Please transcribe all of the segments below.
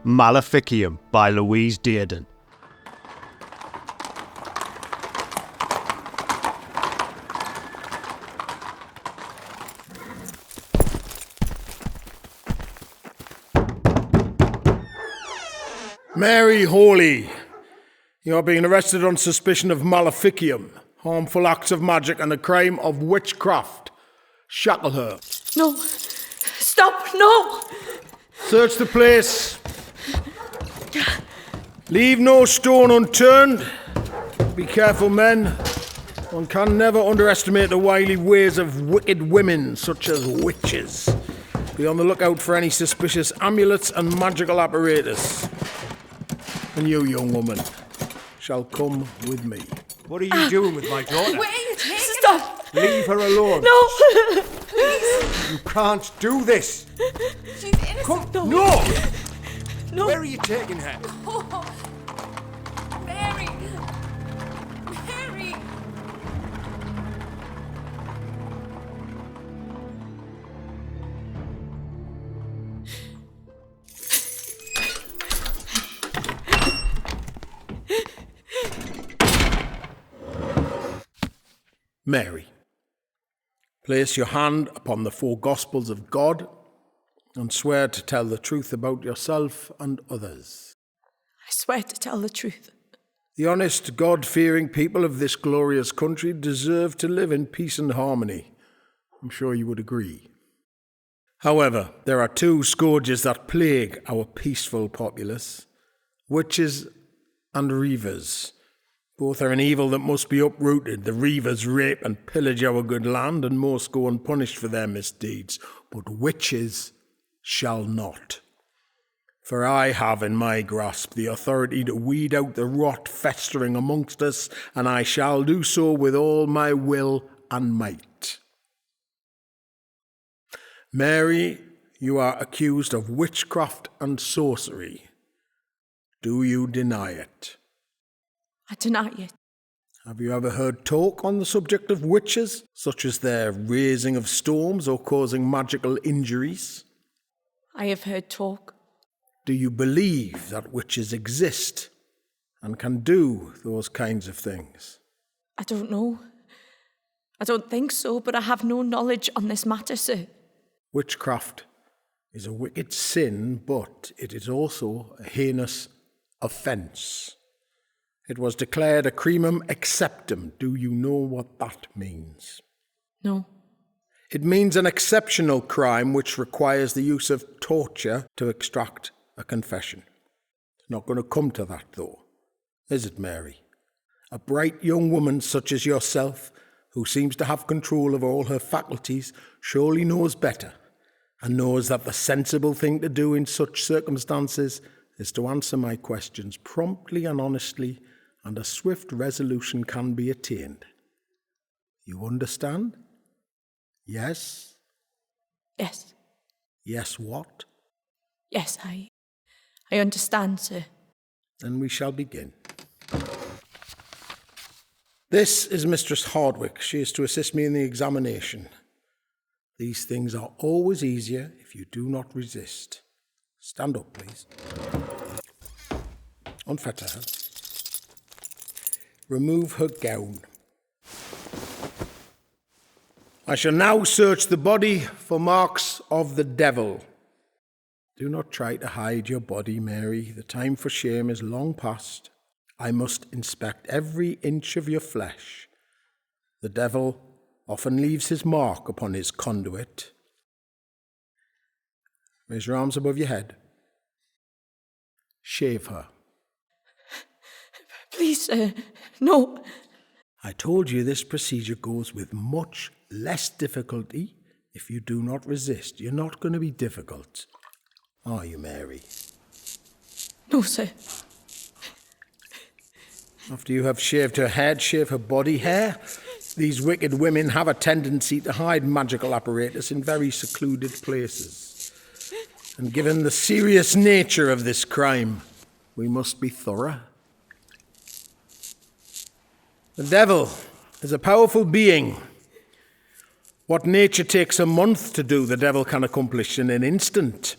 MALEFICIUM by Louise Dearden. Mary Hawley, you're being arrested on suspicion of maleficium, harmful acts of magic and a crime of witchcraft. Shackle her. No. Stop, no! Search the place. Leave no stone unturned. Be careful, men. One can never underestimate the wily ways of wicked women, such as witches. Be on the lookout for any suspicious amulets and magical apparatus. And you, young woman, shall come with me. What are you doing with my daughter? Where are you taking Stop! Leave her alone. No! You can't do this. She's innocent. Come. No! No! Where are you taking her? Oh. Mary! Mary! Mary, place your hand upon the four Gospels of God and swear to tell the truth about yourself and others. I swear to tell the truth. The honest, God-fearing people of this glorious country deserve to live in peace and harmony. I'm sure you would agree. However, there are two scourges that plague our peaceful populace: witches and reivers. Both are an evil that must be uprooted. The reivers rape and pillage our good land, and most go unpunished for their misdeeds. But witches shall not. For I have in my grasp the authority to weed out the rot festering amongst us, and I shall do so with all my will and might. Mary, you are accused of witchcraft and sorcery. Do you deny it? I deny it. Have you ever heard talk on the subject of witches, such as their raising of storms or causing magical injuries? I have heard talk. Do you believe that witches exist and can do those kinds of things? I don't know. I don't think so, but I have no knowledge on this matter, sir. Witchcraft is a wicked sin, but it is also a heinous offence. It was declared a crimum acceptum. Do you know what that means? No. It means an exceptional crime which requires the use of torture to extract a confession. It's not going to come to that, though, is it, Mary? A bright young woman such as yourself, who seems to have control of all her faculties, surely knows better, and knows that the sensible thing to do in such circumstances is to answer my questions promptly and honestly, and a swift resolution can be attained. You understand? Yes? Yes. Yes, what? Yes, I understand, sir. Then we shall begin. This is Mistress Hardwick. She is to assist me in the examination. These things are always easier if you do not resist. Stand up, please. Unfetter her. Remove her gown. I shall now search the body for marks of the devil. Do not try to hide your body, Mary. The time for shame is long past. I must inspect every inch of your flesh. The devil often leaves his mark upon his conduit. Raise your arms above your head. Shave her. Please, sir, no. I told you this procedure goes with much less difficulty if you do not resist. You're not going to be difficult, are you, Mary? No, sir. After you have shaved her head, shave her body hair. These wicked women have a tendency to hide magical apparatus in very secluded places. And given the serious nature of this crime, we must be thorough. The devil is a powerful being. What nature takes a month to do, the devil can accomplish in an instant.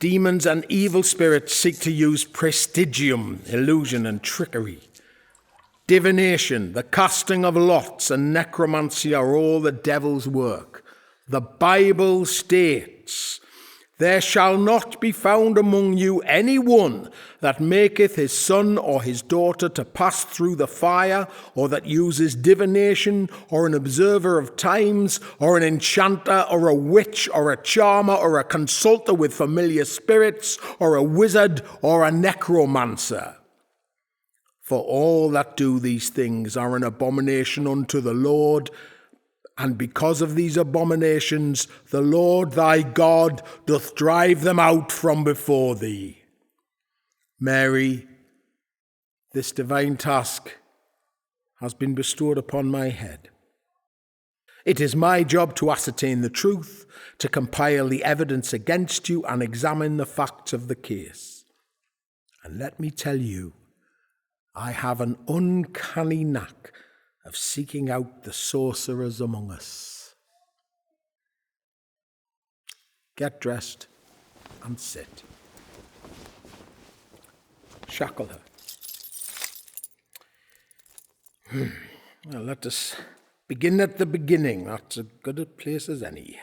Demons and evil spirits seek to use prestigium, illusion and trickery. Divination, the casting of lots, and necromancy are all the devil's work. The Bible states, "There shall not be found among you any one that maketh his son or his daughter to pass through the fire, or that uses divination, or an observer of times, or an enchanter, or a witch, or a charmer, or a consulter with familiar spirits, or a wizard, or a necromancer. For all that do these things are an abomination unto the Lord, and because of these abominations, the Lord thy God doth drive them out from before thee." Mary, this divine task has been bestowed upon my head. It is my job to ascertain the truth, to compile the evidence against you, and examine the facts of the case. And let me tell you, I have an uncanny knack of seeking out the sorcerers among us. Get dressed and sit. Shackle her. Well, let us begin at the beginning. That's as good a place as any.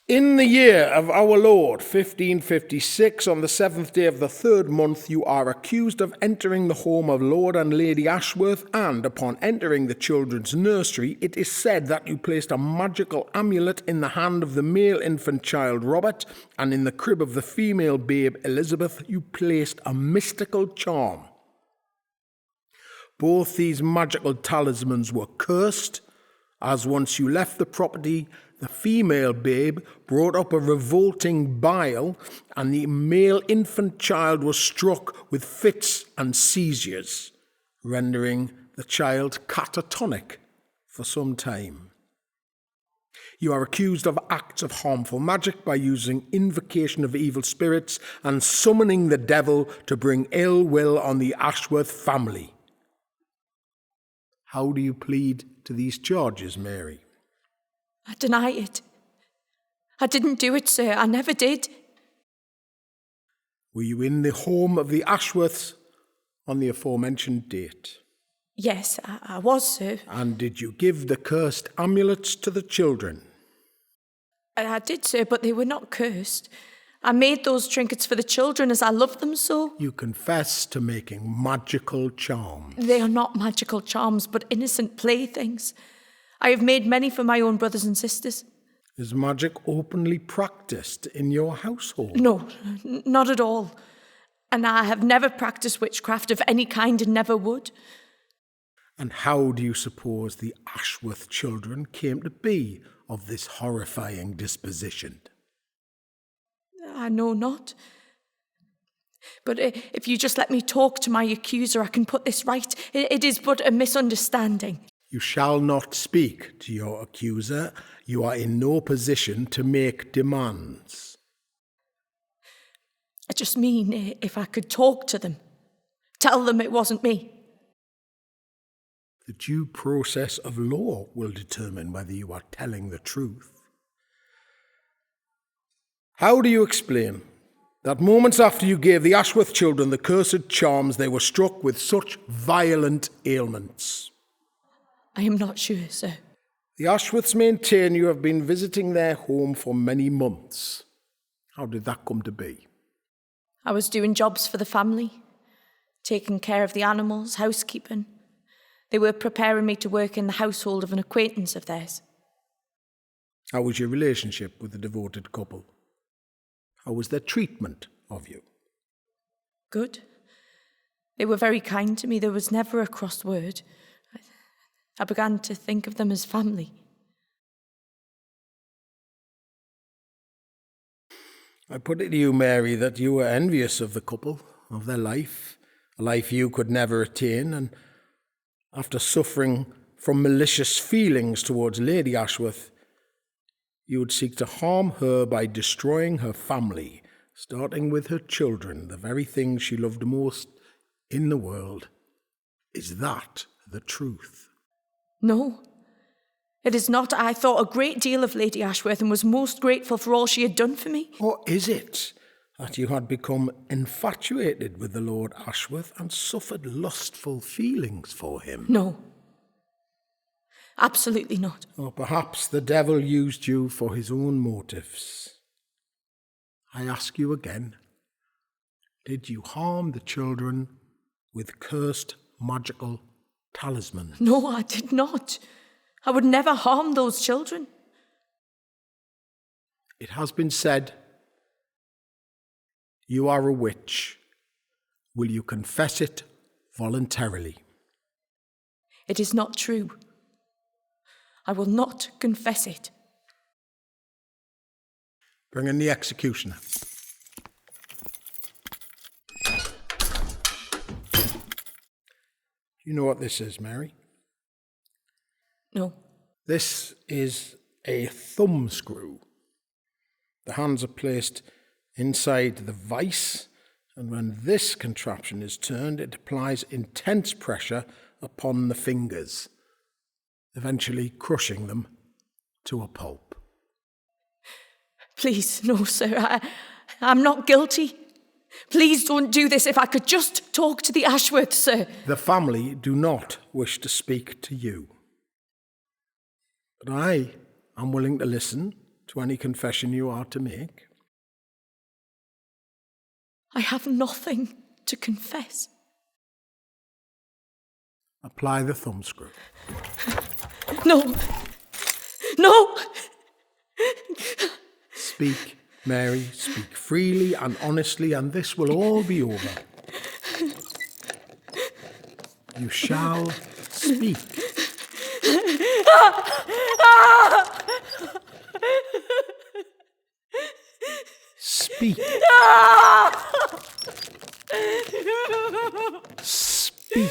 In the year of our Lord, 1556, on the 7th day of the 3rd month, you are accused of entering the home of Lord and Lady Ashworth, and upon entering the children's nursery, it is said that you placed a magical amulet in the hand of the male infant child Robert, and in the crib of the female babe Elizabeth, you placed a mystical charm. Both these magical talismans were cursed, as once you left the property, the female babe brought up a revolting bile, and the male infant child was struck with fits and seizures, rendering the child catatonic for some time. You are accused of acts of harmful magic by using invocation of evil spirits and summoning the devil to bring ill will on the Ashworth family. How do you plead to these charges, Mary? I deny it. I didn't do it, sir. I never did. Were you in the home of the Ashworths on the aforementioned date? Yes, I was, sir. And did you give the cursed amulets to the children? I did, sir, but they were not cursed. I made those trinkets for the children as I loved them so. You confess to making magical charms. They are not magical charms, but innocent playthings. I have made many for my own brothers and sisters. Is magic openly practiced in your household? No, not at all. And I have never practiced witchcraft of any kind and never would. And how do you suppose the Ashworth children came to be of this horrifying disposition? I know not. But if you just let me talk to my accuser, I can put this right. It is but a misunderstanding. You shall not speak to your accuser. You are in no position to make demands. I just mean if I could talk to them, tell them it wasn't me. The due process of law will determine whether you are telling the truth. How do you explain that moments after you gave the Ashworth children the cursed charms, they were struck with such violent ailments? I am not sure, sir. The Ashworths maintain you have been visiting their home for many months. How did that come to be? I was doing jobs for the family, taking care of the animals, housekeeping. They were preparing me to work in the household of an acquaintance of theirs. How was your relationship with the devoted couple? How was their treatment of you? Good. They were very kind to me. There was never a cross word. I began to think of them as family. I put it to you, Mary, that you were envious of the couple, of their life, a life you could never attain, and after suffering from malicious feelings towards Lady Ashworth, you would seek to harm her by destroying her family, starting with her children, the very thing she loved most in the world. Is that the truth? No. It is not. I thought a great deal of Lady Ashworth and was most grateful for all she had done for me. Or is it that you had become infatuated with the Lord Ashworth and suffered lustful feelings for him? No. Absolutely not. Or perhaps the devil used you for his own motives. I ask you again, did you harm the children with cursed magical talismans? No, I did not. I would never harm those children. It has been said, you are a witch. Will you confess it voluntarily? It is not true. I will not confess it. Bring in the executioner. You know what this is, Mary? No. This is a thumb screw. The hands are placed inside the vice, and when this contraption is turned, it applies intense pressure upon the fingers, eventually crushing them to a pulp. Please, no, sir. I'm not guilty. Please don't do this. If I could just talk to the Ashworth, sir. The family do not wish to speak to you. But I am willing to listen to any confession you are to make. I have nothing to confess. Apply the thumb screw. No. No! Speak, Mary, speak freely and honestly, and this will all be over. You shall speak. Speak. Speak.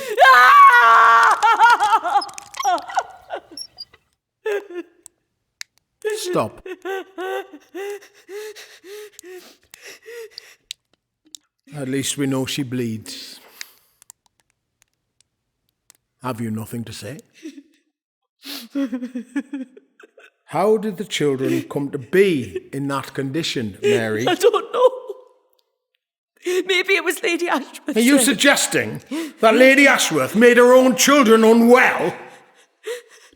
Stop. At least we know she bleeds. Have you nothing to say? How did the children come to be in that condition, Mary? I don't know. Maybe it was Lady Ashworth. Are you suggesting that Lady Ashworth made her own children unwell?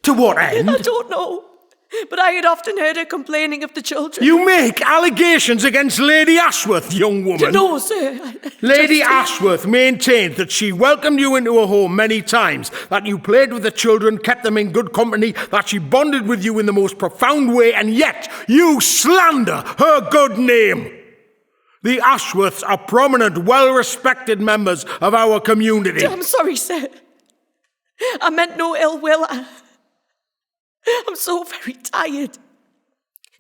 To what end? I don't know. But I had often heard her complaining of the children. You make allegations against Lady Ashworth, young woman. No, sir. Lady Ashworth maintained that she welcomed you into her home many times, that you played with the children, kept them in good company, that she bonded with you in the most profound way, and yet you slander her good name. The Ashworths are prominent, well-respected members of our community. I'm sorry, sir. I meant no ill will. I'm so very tired.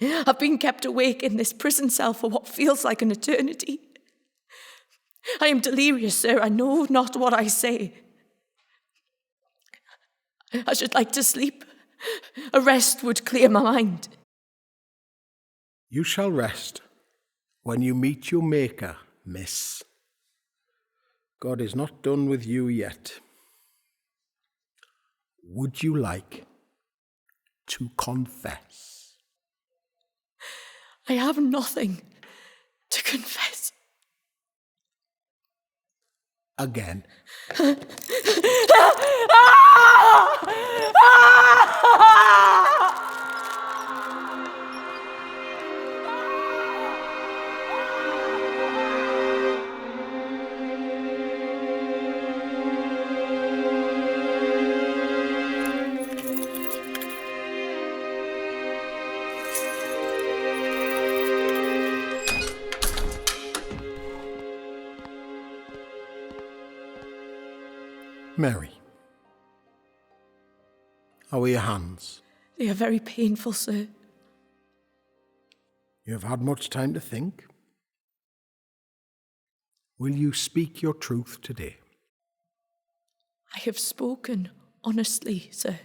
I've been kept awake in this prison cell for what feels like an eternity. I am delirious, sir. I know not what I say. I should like to sleep. A rest would clear my mind. You shall rest when you meet your Maker, miss. God is not done with you yet. Would you like to confess? I have nothing to confess. Again. Mary, how are your hands? They are very painful, sir. You have had much time to think. Will you speak your truth today? I have spoken honestly, sir.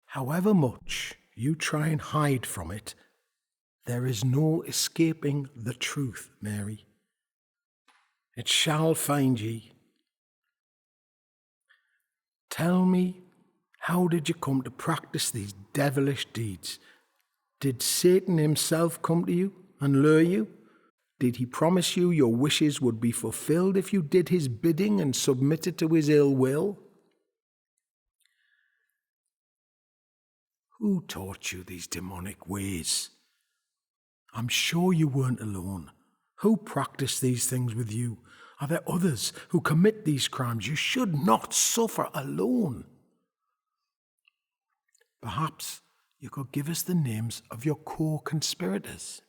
However much you try and hide from it, there is no escaping the truth, Mary. It shall find ye. Tell me How did you come to practice these devilish deeds? Did Satan himself come to you and lure you? Did he promise you your wishes would be fulfilled if you did his bidding and submitted to his ill will? Who taught you these demonic ways? I'm sure you weren't alone. Who practiced these things with you? Are there others who commit these crimes? You should not suffer alone. Perhaps you could give us the names of your co-conspirators.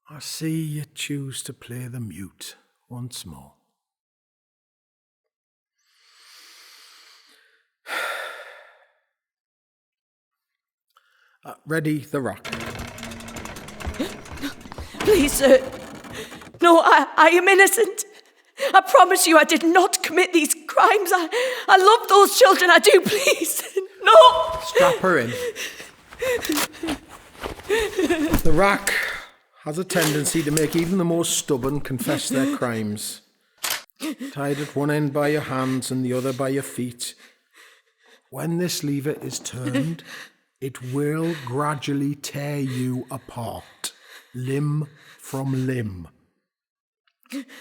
I see you choose to play the mute once more. Ready the rock. Please, sir. No, I am innocent. I promise you I did not commit these crimes. I love those children, I do, please. No! Strap her in. The rack has a tendency to make even the most stubborn confess their crimes. Tied at one end by your hands and the other by your feet. When this lever is turned, it will gradually tear you apart, limb from limb.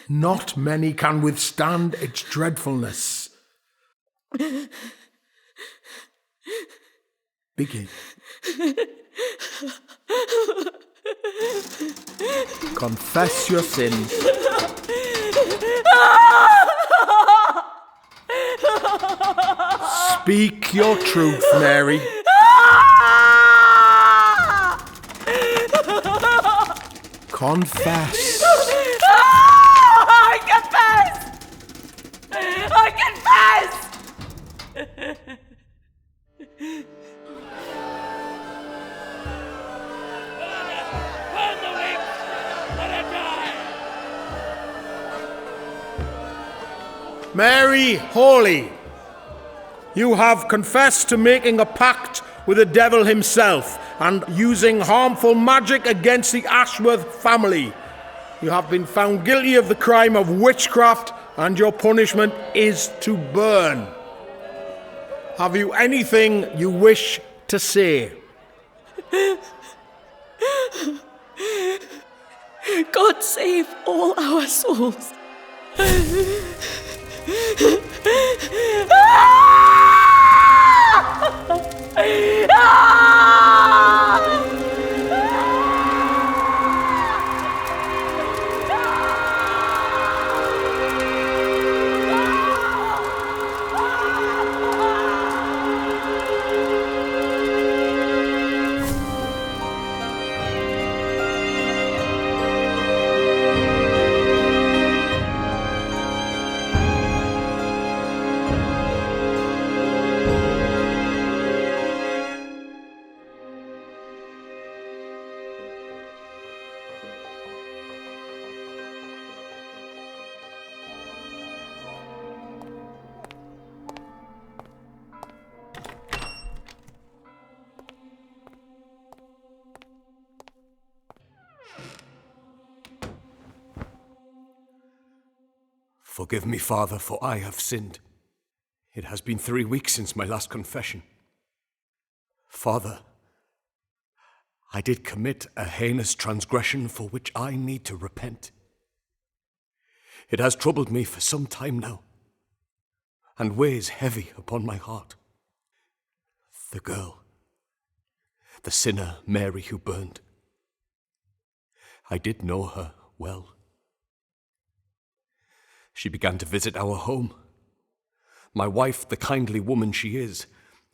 Not many can withstand its dreadfulness. Begin. Confess your sins. Speak your truth, Mary. Confess. I confess! Mary Hawley, you have confessed to making a pact with the devil himself and using harmful magic against the Ashworth family. You have been found guilty of the crime of witchcraft, and your punishment is to burn. Have you anything you wish to say? God save all our souls. Forgive me, Father, for I have sinned. It has been 3 weeks since my last confession. Father, I did commit a heinous transgression for which I need to repent. It has troubled me for some time now, and weighs heavy upon my heart. The girl, the sinner Mary who burned, I did know her well. She began to visit our home. My wife, the kindly woman she is,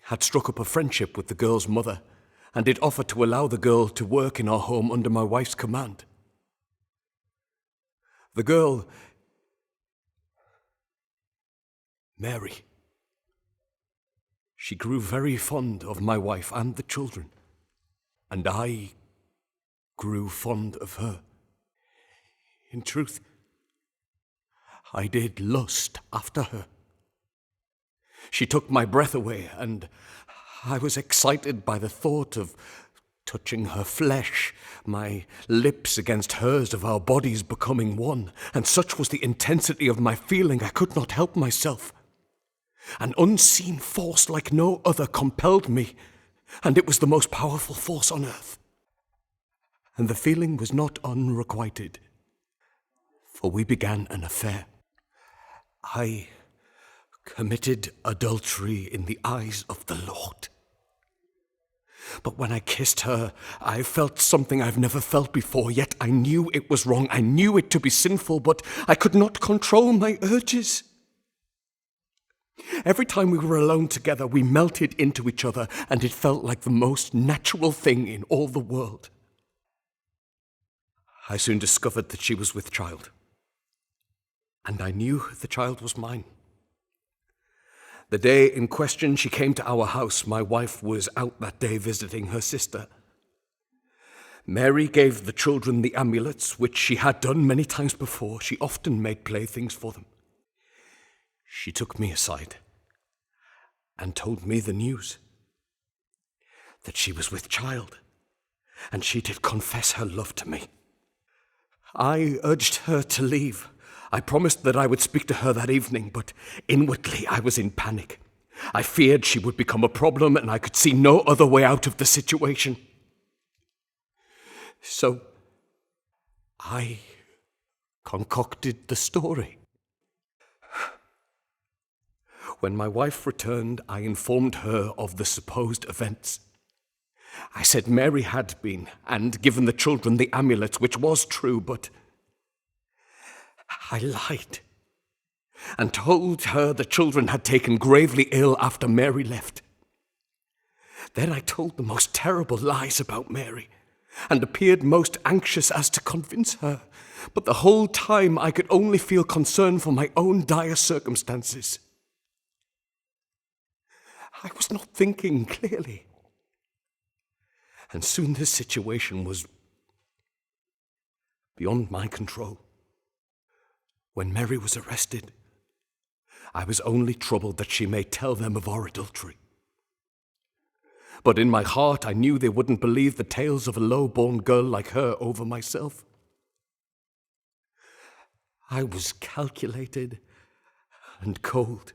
had struck up a friendship with the girl's mother and did offer to allow the girl to work in our home under my wife's command. The girl, Mary, she grew very fond of my wife and the children, and I grew fond of her. In truth, I did lust after her. She took my breath away, and I was excited by the thought of touching her flesh, my lips against hers, of our bodies becoming one, and such was the intensity of my feeling I could not help myself. An unseen force like no other compelled me, and it was the most powerful force on earth. And the feeling was not unrequited, for we began an affair. I committed adultery in the eyes of the Lord. But when I kissed her, I felt something I've never felt before, yet I knew it was wrong. I knew it to be sinful, but I could not control my urges. Every time we were alone together, we melted into each other, and it felt like the most natural thing in all the world. I soon discovered that she was with child, and I knew the child was mine. The day in question she came to our house, my wife was out that day visiting her sister. Mary gave the children the amulets, which she had done many times before. She often made playthings for them. She took me aside and told me the news, that she was with child, and she did confess her love to me. I urged her to leave. I promised that I would speak to her that evening, but inwardly I was in panic. I feared she would become a problem, and I could see no other way out of the situation. So I concocted the story. When my wife returned, I informed her of the supposed events. I said Mary had been, and given the children the amulets, which was true, but I lied, and told her the children had taken gravely ill after Mary left. Then I told the most terrible lies about Mary, and appeared most anxious as to convince her, but the whole time I could only feel concern for my own dire circumstances. I was not thinking clearly, and soon this situation was beyond my control. When Mary was arrested, I was only troubled that she may tell them of our adultery. But in my heart I knew they wouldn't believe the tales of a low-born girl like her over myself. I was calculated and cold,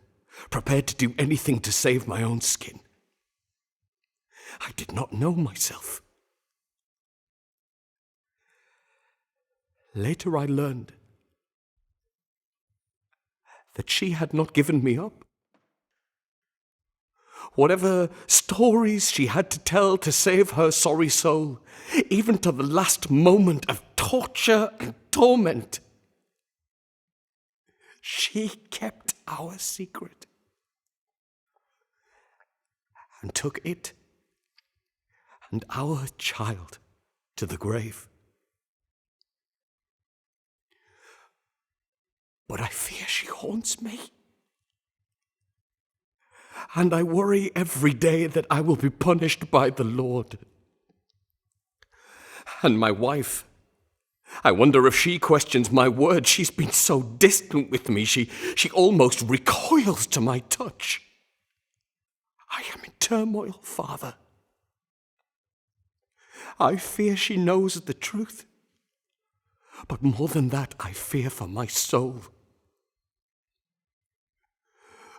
prepared to do anything to save my own skin. I did not know myself. Later I learned that she had not given me up. Whatever stories she had to tell to save her sorry soul, even to the last moment of torture and torment, she kept our secret and took it and our child to the grave. But I fear she haunts me. And I worry every day that I will be punished by the Lord. And my wife, I wonder if she questions my word. She's been so distant with me, she almost recoils to my touch. I am in turmoil, Father. I fear she knows the truth. But more than that, I fear for my soul.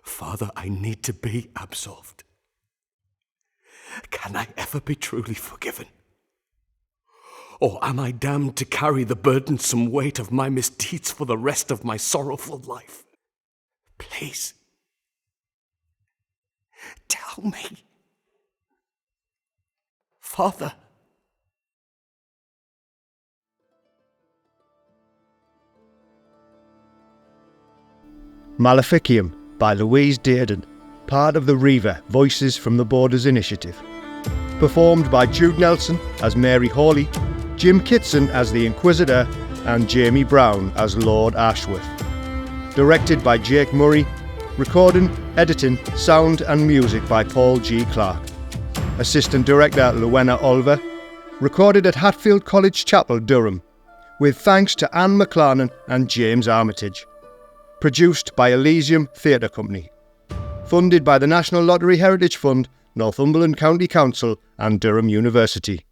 Father, I need to be absolved. Can I ever be truly forgiven? Or am I damned to carry the burdensome weight of my misdeeds for the rest of my sorrowful life? Please, tell me. Father. Maleficium by Louise Dearden, part of the Reiver Voices from the Borders initiative. Performed by Jude Nelson as Mary Hawley, Jim Kitson as the Inquisitor, and Jamie Brown as Lord Ashworth. Directed by Jake Murray. Recording, editing, sound and music by Paul G. Clark. Assistant Director Lowena Olver. Recorded at Hatfield College Chapel, Durham. With thanks to Anne McLarnon and James Armitage. Produced by Elysium Theatre Company. Funded by the National Lottery Heritage Fund, Northumberland County Council and Durham University.